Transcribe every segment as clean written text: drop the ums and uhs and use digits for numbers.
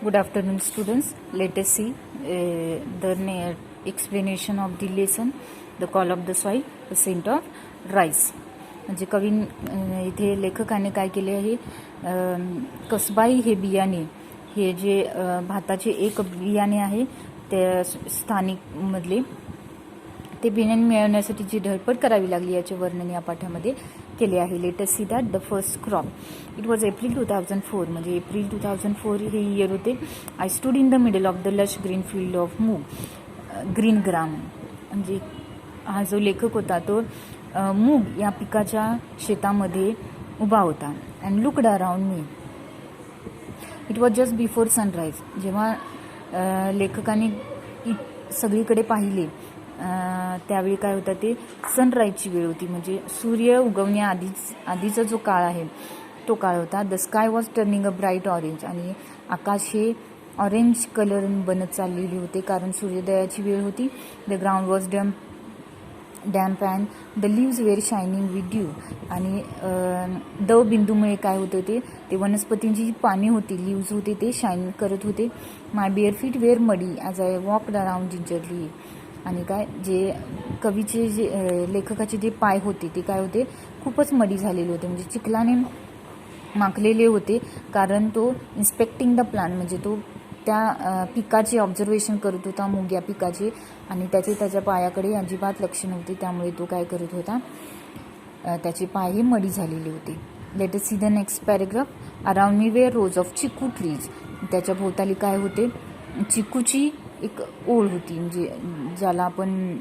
Good afternoon, students. Let us see explanation of the lesson, the call of the soil, the scent of rice. म्हणजे इथे लेखकाने काय केले आहे, कसबाई हे बियाणे, हे जे भाताचे एक बियाणे आहे ते स्थानिक मधले ते बियाणे मिळवण्यासाठी जी धडपड करावी लागली याचे वर्णन या पाठामध्ये केले आहे. Late us see that the first crop. It was April 2004, म्हणजे एप्रिल 2004 हे इयर होते. I stood in the middle of the lush green field of मूग, ग्रीन ग्राम. म्हणजे हा जो लेखक होता तो मूग या पिकाच्या शेतामध्ये उभा होता. And looked around me. It was just before sunrise. जेव्हा लेखकाने सगळीकडे पाहिले त्यावेळी काय होतं, ते सनराईजची वेळ होती, म्हणजे सूर्य उगवण्याआधीचा जो काळ आहे तो काळ होता. The sky was turning a bright orange. आणि आकाश हे ऑरेंज कलर बनत चाललेली होते कारण सूर्योदयाची वेळ होती. The ground was damp and the leaves were shining with dew. आणि द बिंदूमुळे काय होतं, ते वनस्पतींची जी पाने होती, लिव्ज होते, ते शाईन करत होते. माय बेअर फीट वेअर मडी as I walked around gingerly. आणि काय, जे कवीचे जे लेखकाचे जे पाय होते ते काय होते, खूपच मडी झालेले होते, म्हणजे चिखलाने माखलेले होते. कारण तो इन्स्पेक्टिंग द प्लांट, म्हणजे तो त्या पिकाचे ऑब्झर्वेशन करत होता, मूग या पिकाचे, आणि त्याच्या पायाकडे अजिबात लक्ष नव्हते. त्यामुळे तो काय करत होता, त्याचे पाय हे मडी झालेले होते. Let us see the next paragraph. Around me were rows of chikoo trees. त्याच्या भोवताली काय होते, चिकूची एक ओळ होती, म्हणजे ज्याला आपण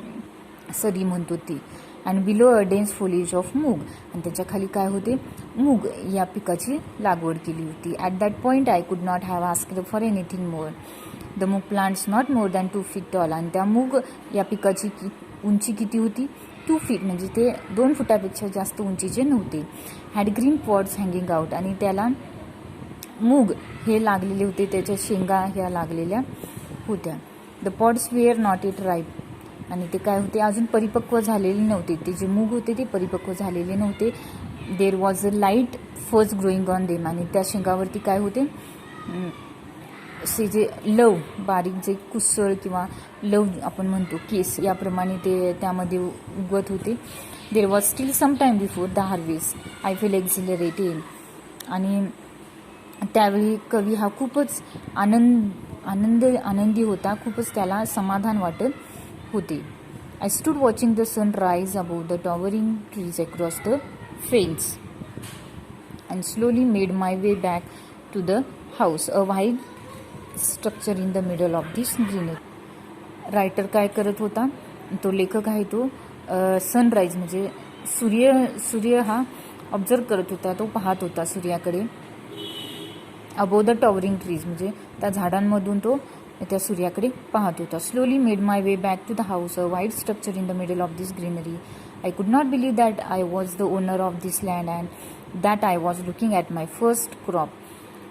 सरी म्हणतो ती. And below a dense foliage of moong. आणि त्याच्या खाली काय होते, मूग या पिकाची लागवड केली होती. At that point I could not have asked for anything more. The moong plants not more than 2 feet tall. आणि त्या मूग या पिकाची उंची किती होती, 2 feet, म्हणजे ते 2 फुटापेक्षा जास्त उंचीचे नव्हते. Had green pods hanging out. आणि त्याला मूग हे लागलेले होते, त्याच्या शेंगा ह्या लागलेल्या होत्या. The pods wear not it ripe. आणि ते काय होते, अजून परिपक्व झालेले नव्हते. ते जे मूग होते ते परिपक्व झालेले नव्हते. There was a light first growing on them. आणि त्या शेंगावरती काय होते, असे जे लव, बारीक जे कुसळ किंवा लव आपण म्हणतो, केस याप्रमाणे ते त्यामध्ये उगवत होते. There was still some time before the harvest I feel exhilarated. आणि त्यावेळी कवी हा खूपच आनंदी होता, खूपच त्याला समाधान वाटत होते. I stood watching the sun rise above the towering trees across the fence and slowly made my way back to the house, a white structure in the middle of this greenery. Writer काय करत होता, तो लेखक आहे तो sunrise म्हणजे सूर्य हा ऑब्झर्व करत होता, तो पाहत होता सूर्याकडे. अबोव द टॉवरिंग ट्रीज म्हणजे त्या झाडांमधून तो त्या सूर्याकडे पाहत होता. Slowly made my way back to the house, a white structure in the middle of this greenery. I could not believe that I was the owner of this land and that I was looking at my first crop.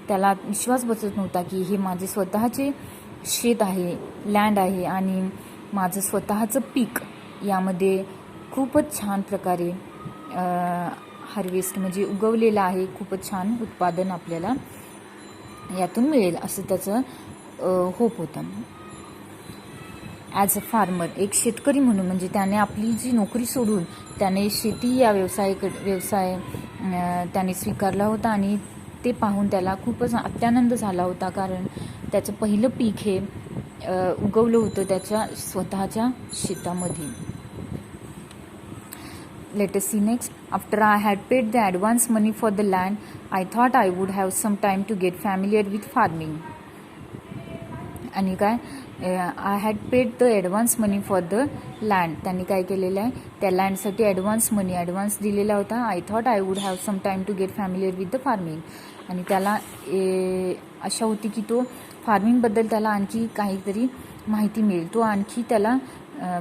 त्याला विश्वास बसत नव्हता की हे माझे स्वतःचे शेत आहे, लँड आहे, आणि माझं स्वतःचं पीक यामध्ये खूपच छान प्रकारे हार्वेस्ट म्हणजे उगवलेलं आहे. खूपच छान उत्पादन आपल्याला यातून मिळेल असं त्याचं होप होतं. ॲज अ फार्मर, एक शेतकरी म्हणून, म्हणजे त्याने आपली जी नोकरी सोडून त्याने शेती या व्यवसाय त्याने स्वीकारला होता. आणि ते पाहून त्याला खूपच अत्यानंद झाला होता, कारण त्याचं पहिलं पीक हे उगवलं होतं त्याच्या स्वतःच्या शेतामध्ये. Let us see next. After I had paid the advance money for the land, I thought I would have some time to get familiar with farming. आणि काय, I had paid the advance money for the land. त्यांनी काय केलेलं आहे, त्या लँडसाठी advance दिलेला होता. I thought I would have some time to get familiar with the farming. आणि त्याला आशा होती की तो फार्मिंगबद्दल त्याला आणखी काहीतरी माहिती मिळेल, तो आणखी त्याला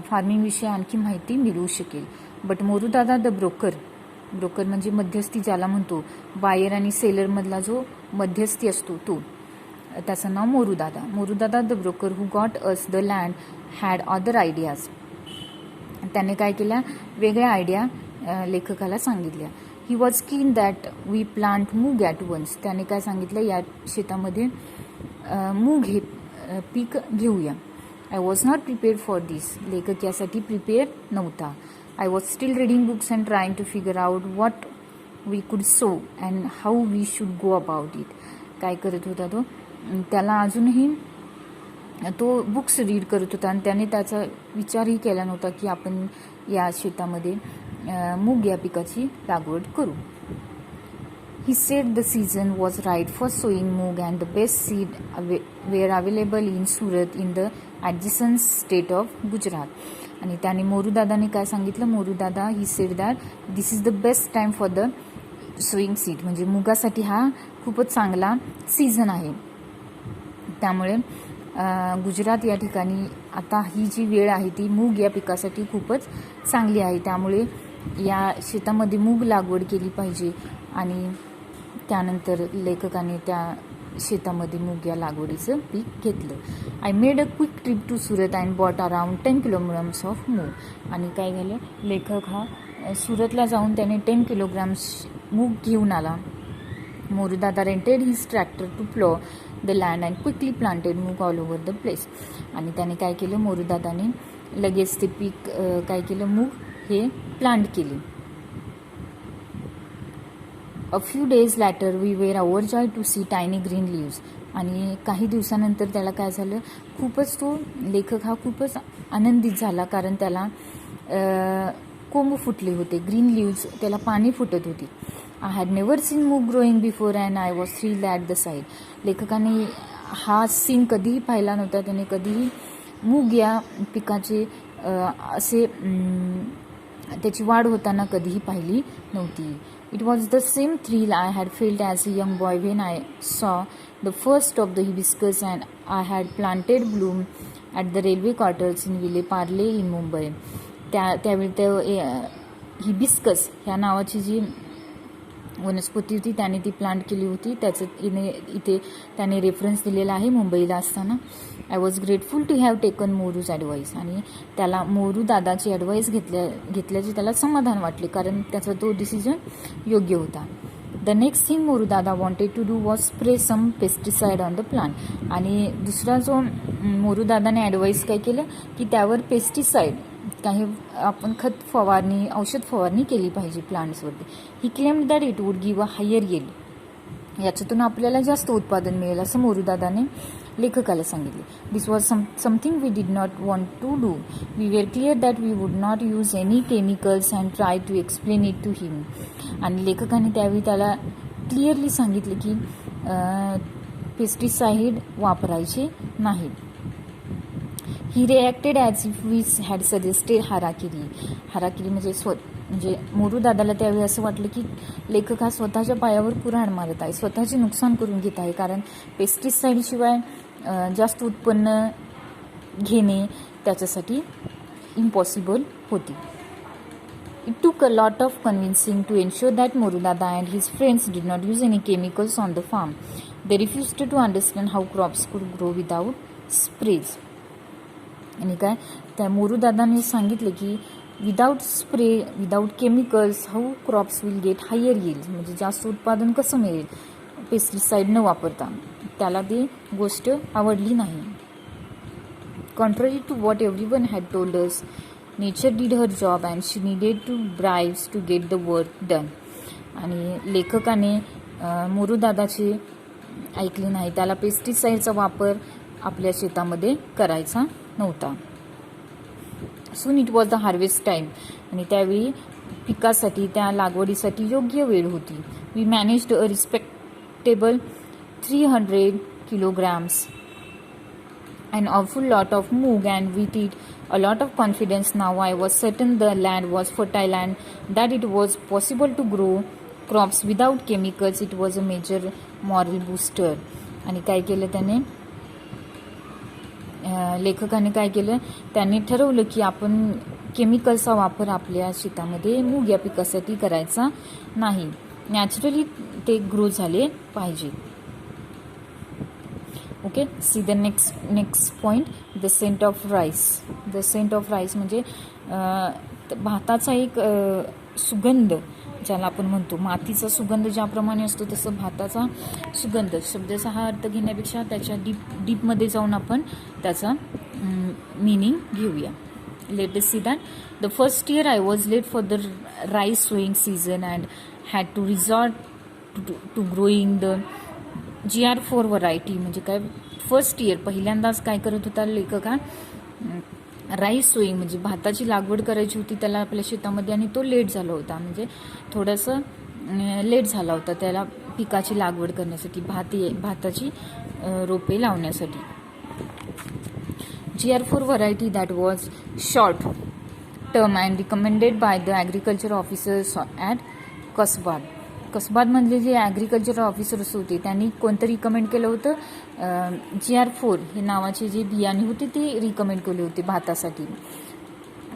फार्मिंगविषयी आणखी माहिती मिळू शकेल. बट मोरूदादा द ब्रोकर म्हणजे मध्यस्थी ज्याला म्हणतो, बायर आणि सेलरमधला जो मध्यस्थी असतो तो, त्याचं नाव Morudada the broker who got us the land had other ideas. त्याने काय केल्या, वेगळ्या आयडिया लेखकाला सांगितल्या. He was keen that we plant moong at once. त्याने काय सांगितलं, या शेतामध्ये मूग हे पीक घेऊया. I was not prepared for this. लेखक यासाठी प्रिपेअर नव्हता. I was still reading books and trying to figure out what we could sow and how we should go about it. काय करत होता तो? त्याला अजूनही तो बुक्स रीड करत होता आणि त्याने त्याचा विचारही केला नव्हता की आपण या शेतामध्ये मूग या पिकाची लागवड करू. He said the season was right for sowing moog and the best seed were available in Surat in the adjacent state of Gujarat. आणि त्याने मोरूदादाने काय सांगितलं? Morudada he said that this is the best time for the sowing seed. म्हणजे मुगासाठी हा खूपच चांगला सीझन आहे. त्यामुळे गुजरात या ठिकाणी आता ही जी वेळ आहे ती मूग या पिकासाठी खूपच चांगली आहे. त्यामुळे या शेतामध्ये मूग लागवड केली पाहिजे. आणि त्यानंतर लेखकाने त्या शेतामध्ये मूग या लागवडीचं पीक घेतलं. I made a quick trip to Surat and bought around 10 kilograms of moong. आणि काय झालं? लेखक हा सुरतला जाऊन त्याने 10 किलोग्राम्स मूग घेऊन आला. Morudada rented his tractor to plough the land and quickly planted moong all over the place. आणि त्याने काय केलं? मोरूदादाने लगेच ते पीक काय केलं? मूग हे प्लांट केले. A few days later we were overjoyed to see tiny green leaves. आणि काही दिवसानंतर त्याला काय झालं? खूपच तो लेखक हा खूपच आनंदित झाला कारण त्याला कोंब फुटले होते. ग्रीन लिव्स, त्याला पाने फुटत होती. आय हॅड नेवर सीन मूग growing before and I was thrilled at the side. लेखकाने हा सीन कधीही पाहिला नव्हता. त्याने कधीही मूग या पिकाचे असे त्याची वाढ होताना कधीही पाहिली नव्हती. It was the same thrill I had felt as a young boy when I saw the first of the hibiscus and I had planted bloom at the railway quarters in Vile Parle in Mumbai. त्यावेळी ते hibiscus ह्या नावाची जी वनस्पती होती त्याने ती plant केली होती. त्याचं इथे त्याने रेफरन्स दिलेला आहे मुंबईला असताना. I was grateful to have taken Moru's advice. आणि त्याला मोरू दादाची ॲडवाईस घेतल्याचे त्याला समाधान वाटले कारण त्याचा तो डिसिजन योग्य होता. The next thing Moru Dada wanted to do was spray some pesticide on the plant. आणि दुसरा जो मोरू दादाने ॲडवाईस काय केलं की त्यावर पेस्टिसाइड काही आपण खत फवारणी, औषध फवारणी केली पाहिजे प्लांट्सवरती. He claimed that it would give a higher yield. याच्यातून आपल्याला जास्त उत्पादन मिळेल असं मोरूदादाने लेखकाला सांगितले. This was something we did not want to do. We were clear that we would not use any chemicals and try to explain it to him. आणि लेखकाने त्यावेळी त्याला क्लिअरली सांगितले की पेस्टिसाइड वापरायचे नाहीत. He reacted as if we had suggested harakiri. Harakiri म्हणजे मोरूदादाला त्यावेळी असं वाटलं की लेखक हा स्वतःच्या पायावर कुऱ्हाड मारत आहे, स्वतःचे नुकसान करून घेत आहे. कारण पेस्टिसाइडशिवाय जास्त उत्पन्न घेणे त्याच्यासाठी इम्पॉसिबल होती. It took a lot of convincing to ensure that Morudada and his friends did not use any chemicals on the farm. They refused to understand how crops could grow without sprays. आणि काय त्या मोरूदादाने सांगितले की without spray, without chemicals how crops will get higher yield. म्हणजे जास्त उत्पादन कसं मिळेल पेस्टिसाइड न वापरता. त्याला ती गोष्ट आवडली नाही. Contrary to what everyone had told us, nature did her job and she needed to bribes to get the work done. आणि लेखकाने मोरूदादाचे ऐकले नाही. त्याला पेस्टिसाइडचा वापर आपल्या शेतामध्ये करायचा नव्हता. Soon it was the harvest time. आणि त्यावेळी पिकासाठी, त्या लागवडीसाठी योग्य वेळ होती. We managed a respectable 300 kilograms an awful lot of moog, and with it a lot of confidence. Now I was certain the land was fertile and that it was possible to grow crops without chemicals. It was a major moral booster. आणि काय केलं त्याने, लेखकाने काय केलं, त्याने ठरवलं की आपण केमिकलचा वापर आपल्या शेतामध्ये मूग या पिकासाठी करायचा नाही. नॅचरली ते ग्रो झाले पाहिजे. Okay, see the next point, the scent of rice. The scent of rice म्हणजे भाताचा एक सुगंध ज्याला आपण म्हणतो मातीचा सुगंध ज्याप्रमाणे असतो तसं भाताचा सुगंध शब्दाचा हा अर्थ घेण्यापेक्षा त्याच्या डीपमध्ये जाऊन आपण त्याचा मीनिंग घेऊया. Let us see that. The first year I was late for the rice sowing season and had to resort to growing the GR4 variety. म्हणजे काय फर्स्ट इयर पहिल्यांदाच काय करत होता लेखक हा राईस सोईंग म्हणजे भाताची लागवड करायची होती त्याला आपल्या शेतामध्ये आणि तो लेट झाला होता म्हणजे थोडंसं लेट झाला होता त्याला पिकाची लागवड करण्यासाठी भाताची रोपे लावण्यासाठी. GR4 variety that was short term and recommended by the agriculture officers at कसबाद. कसबादमधले जे ॲग्रिकल्चर ऑफिसर्स होते त्यांनी कोणतं रिकमेंड केलं होतं GR4 हे नावाचे जे बियाणे होते ते रिकमेंड केले होते भातासाठी.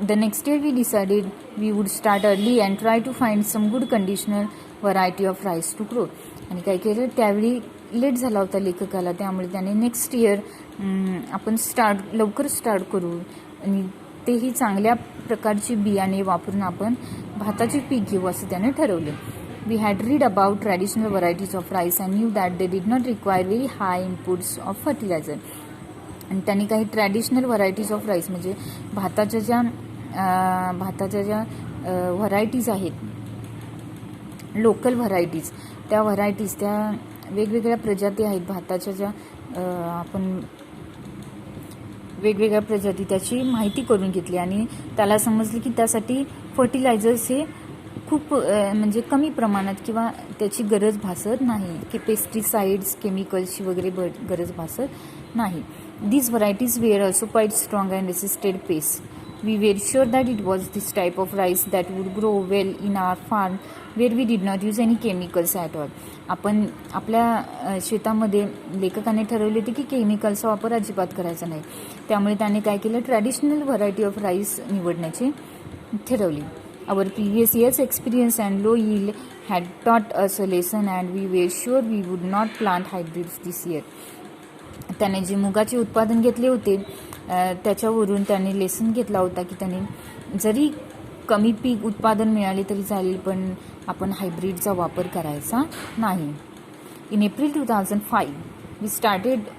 The next year we decided we would start early and try to find some good conditional variety of rice to grow. आणि काय केलं त्यावेळी लेट झाला होता लेखकाला त्यामुळे त्याने नेक्स्ट इयर आपण लवकर स्टार्ट करू आणि तेही चांगल्या प्रकारची बियाणे वापरून आपण भाताचे पीक घेऊ असं त्याने ठरवले. We had read about traditional varieties of rice and knew that they did not require very high inputs of fertilizer. आणि त्यांनी काही ट्रॅडिशनल व्हरायटीज ऑफ राईस म्हणजे भाताच्या ज्या व्हरायटीज आहेत लोकल व्हरायटीज त्या वेगवेगळ्या प्रजाती आहेत भाताच्या ज्या आपण वेगवेगळ्या प्रजाती त्याची माहिती करून घेतली आणि त्याला समजली की त्यासाठी फर्टिलायझर्स हे खूप म्हणजे कमी प्रमाणात किंवा त्याची गरज भासत नाही की पेस्टिसाइड्स केमिकल्सची वगैरे गरज भासत नाही. These varieties were also quite strong and resisted pests. We were sure that it was this type of rice that would grow well in our farm where we did not use any chemicals at all. आपण आपल्या शेतामध्ये लेखकाने ठरवले होते की केमिकलचा वापर अजिबात करायचा नाही त्यामुळे त्याने काय केलं ट्रॅडिशनल व्हरायटी ऑफ राईस निवडण्याचे ठरवली. Our previous year's experience and low yield had taught us a lesson and we were sure we would not plant hybrids this year. त्याने जे मुगाचे उत्पादन घेतले होते त्याच्यावरून त्याने लेसन घेतला होता की त्याने जरी कमी पीक उत्पादन मिळाले तरी चालेल पण आपण हायब्रिडचा वापर करायचा नाही. In April 2005 we started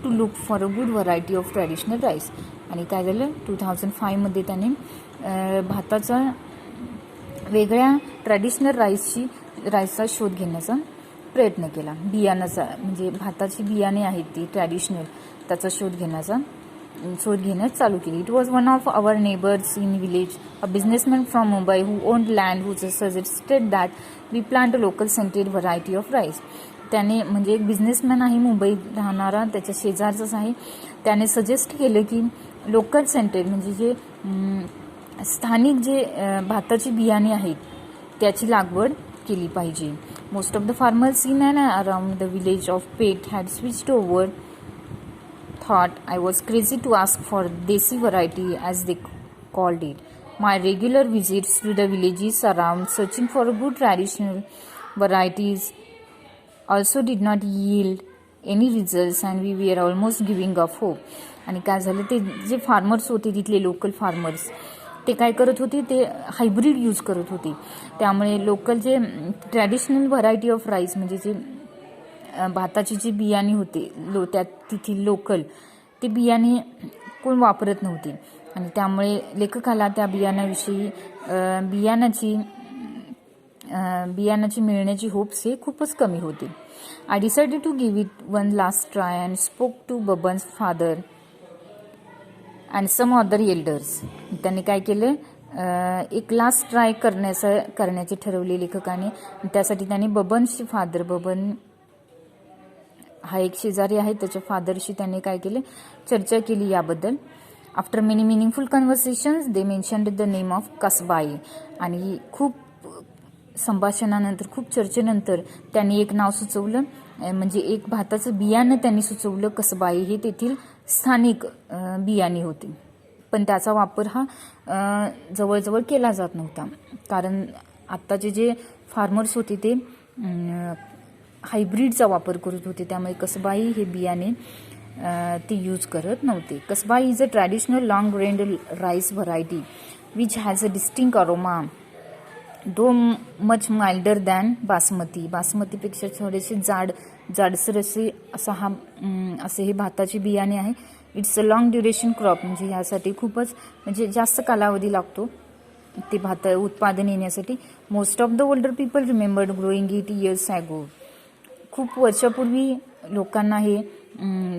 to look for a good variety of traditional rice. आणि काय झालं 2005 मध्ये त्याने भाताचा वेगळ्या ट्रॅडिशनल राईसचा शोध घेण्याचा प्रयत्न केला. बियाणाचा म्हणजे भाताची बियाणे आहेत ती ट्रॅडिशनल त्याचा शोध घेण्यास चालू केली. It was one of our neighbours in village a businessman from Mumbai who owned land who suggested that we plant a local scented variety of rice. त्याने म्हणजे एक बिझनेसमॅन आहे मुंबईत राहणारा त्याच्या शेजारचाच आहे त्याने सजेस्ट केलं की लोकल सेंटेड म्हणजे जे स्थानिक जे भाताची बियाणे आहेत त्याची लागवड केली पाहिजे. Most of the farmers in and around the village of Pet had switched over thought I was crazy to ask for desi variety as they called it. My regular visits to the villages around searching for good traditional varieties also did not yield any results and we we are almost giving up hope. आणि काय झालं ते जे farmers होते तिथले local farmers ते काय करत होते ते हायब्रिड यूज करत होते त्यामुळे लोकल जे ट्रॅडिशनल व्हरायटी ऑफ राईस म्हणजे जे भाताची जी बियाणे होते तिथील लोकल ते बियाणे कोण वापरत नव्हते आणि त्यामुळे लेखकाला त्या बियाणाची मिळण्याची होप्स हे खूपच कमी होते. I decided to give it one last try and spoke to Baban's father and some other elders. त्यांनी काय केलं एक लास्ट ट्राय करण्याचे ठरवले लेखकाने. त्यासाठी त्याने बबनचे फादर बबन हा एक शेजारी आहे त्याच्या फादरशी त्याने काय केले चर्चा केली याबद्दल. After many meaningful conversations they mentioned the name of Kasbai. आणि खूप संभाषणानंतर खूप चर्चेनंतर त्यांनी एक नाव सुचवलं म्हणजे एक भाताचं बियाणं त्यांनी सुचवलं कसबाई. हे तेथील स्थानिक बियाणे होते पण त्याचा वापर हा जवळजवळ केला जात नव्हता कारण आत्ताचे जे फार्मर्स होते ते हायब्रिडचा वापर करत होते त्यामुळे कसबाई हे बियाणे ते यूज करत नव्हते. Kasbai is a traditional long grained rice variety which has a distinct aroma though much milder than basmati. बासमतीपेक्षा थोडेसे जाडसर असे हे भाताचे बियाणे आहे. It's a long duration crop, म्हणजे यासाठी खूपच म्हणजे जास्त कालावधी लागतो ते भात उत्पादन येण्यासाठी. Most of the older people remembered growing it years ago. खूप वर्षापूर्वी लोकांना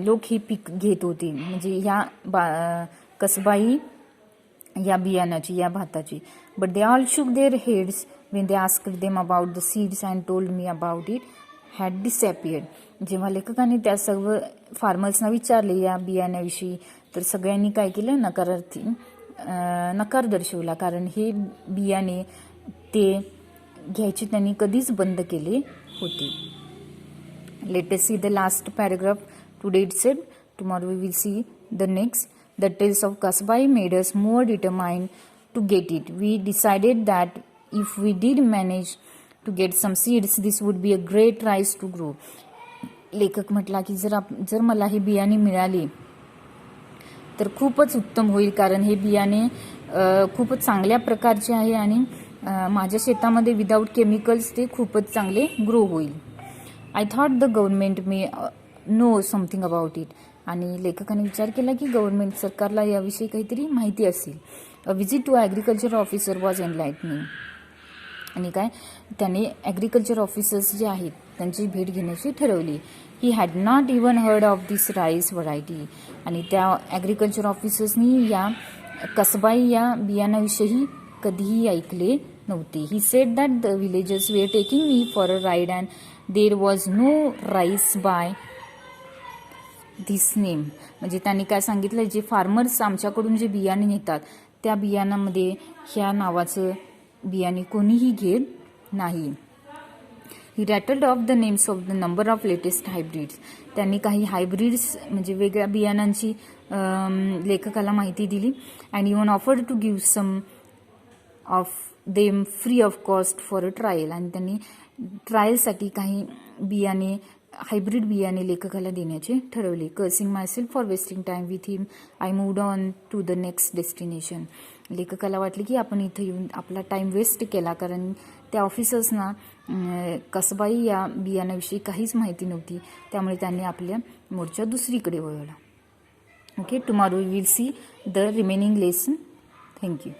लोक हे पीक घेत होते, म्हणजे ह्या कसबाई या बियाणाची, या भाताची. But they all shook their heads when they asked them about the seeds and told me about it had disappeared. जेव्हा लेखकाने त्या सर्व फार्मर्सना विचारले या बियाण्याविषयी, तर सगळ्यांनी काय केलं, नकार दर्शवला, कारण हे बियाणे ते घ्यायचे त्यांनी कधीच बंद केले होते. Let us see the last paragraph. Today it said, tomorrow we will see the next. The tales of Kasbai made us more determined to get it. We decided that if we did manage to get some seeds, this would be a great rice to grow. लेखक म्हटला की जर मला हे बियाणे मिळाले तर खूपच उत्तम होईल, कारण हे बियाणे खूपच चांगल्या प्रकारचे आहे आणि माझ्या शेतामध्ये विदाऊट केमिकल्स ते खूपच चांगले ग्रो होईल. I thought the government may know something about it. आणि लेखकाने विचार केला की गव्हर्नमेंट, सरकारला याविषयी काहीतरी माहिती असेल. A visit to agriculture officer was enlightening. आणि त्याने ॲग्रिकल्चर ऑफिसर्स जे आहेत त्यांची भेट घेण्याची ठरवली. He had not even heard of this rice variety. आणि त्या ॲग्रिकल्चर ऑफिसर्सनी या कसबाई या बियाणाविषयी कधीही ऐकले नव्हते. He said that the villagers were taking me for a ride and there was no rice by this name. म्हणजे त्यांनी काय सांगितलं, जे फार्मर्स आमच्याकडून जे बियाणे नेतात त्या बियाणामध्ये ह्या नावाचं बियाणे कोणीही घेत नाही. He rattled off the names of the number of latest hybrids. त्यांनी काही हायब्रिड्स म्हणजे वेगळ्या बियाणांची लेखकाला माहिती दिली. And even offered to give some of them free of cost for a trial. आणि त्यांनी ट्रायलसाठी काही बियाणे, हायब्रिड बियाणे लेखकाला देण्याचे ठरवले. Cursing myself for wasting time with him I moved on to the next destination. लेखकाला वाटले की आपण इथं येऊन आपला टाइम वेस्ट केला, कारण त्या ऑफिसर्सना कसबाई या बियाण्याविषयी काहीच माहिती नव्हती. त्यामुळे त्यांनी आपल्या मोर्चा दुसरीकडे वळवला. Okay, tomorrow we will see the remaining lesson. Thank you.